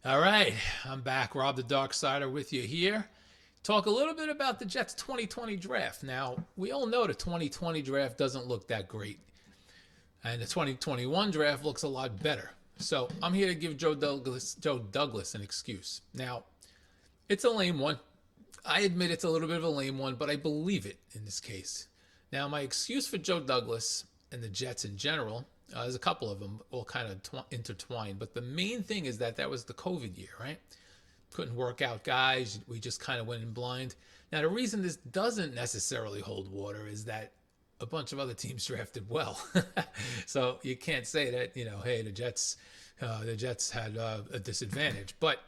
All right, I'm back. Rob the Dark Sider with you here. Talk a little bit about the Jets 2020 draft. Now, we all know the 2020 draft doesn't look that great, and the 2021 draft looks a lot better. So I'm here to give Joe Douglas an excuse. Now, it's a lame one. I admit it's a little bit of a lame one, but I believe it in this case. Now, my excuse for Joe Douglas and the Jets in general, there's a couple of them all kind of intertwined, but the main thing is that was the COVID year, right? Couldn't work out guys. We just kind of went in blind. Now, the reason this doesn't necessarily hold water is that a bunch of other teams drafted well. So you can't say that, hey, the Jets had a disadvantage. But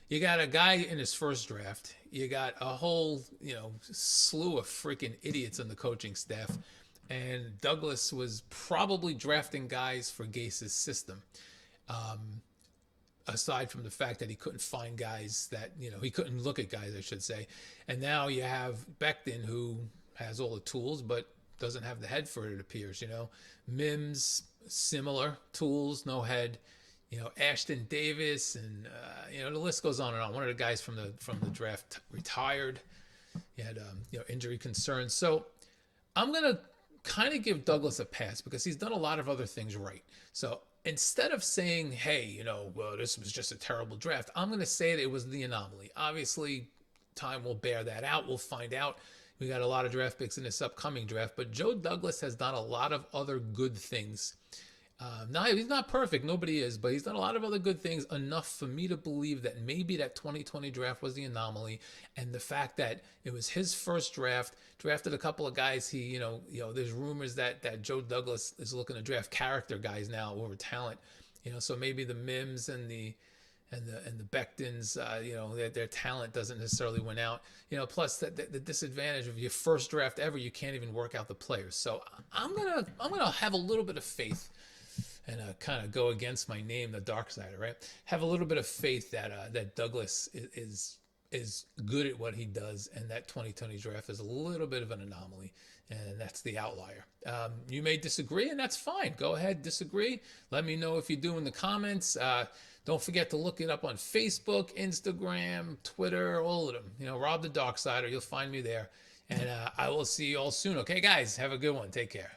you got a guy in his first draft. You got a whole, slew of freaking idiots on the coaching staff. And Douglas was probably drafting guys for Gase's system. Aside from the fact that he couldn't find guys that, he couldn't look at guys, I should say. And now you have Becton, who has all the tools, but doesn't have the head for it, it appears, Mims, similar tools, no head. Ashton Davis, and the list goes on and on. One of the guys from the draft retired. He had injury concerns. So I'm gonna kind of give Douglas a pass because he's done a lot of other things right. So instead of saying, hey, well, this was just a terrible draft, I'm gonna say that it was the anomaly. Obviously, time will bear that out. We'll find out. We got a lot of draft picks in this upcoming draft, but Joe Douglas has done a lot of other good things. Now, he's not perfect, nobody is, but he's done a lot of other good things, enough for me to believe that maybe that 2020 draft was the anomaly, and the fact that it was his first draft, drafted a couple of guys. There's rumors that Joe Douglas is looking to draft character guys now over talent. So maybe the Mims and the Bectons, their talent doesn't necessarily win out. Plus the disadvantage of your first draft ever, you can't even work out the players. So I'm gonna have a little bit of faith and kind of go against my name, the Dark Sider, right? Have a little bit of faith that Douglas is good at what he does, and that 2020 draft is a little bit of an anomaly, and that's the outlier. You may disagree, and that's fine. Go ahead, disagree. Let me know if you do in the comments. Don't forget to look it up on Facebook, Instagram, Twitter, all of them. Rob the Dark Sider. You'll find me there, and I will see you all soon. Okay, guys, have a good one. Take care.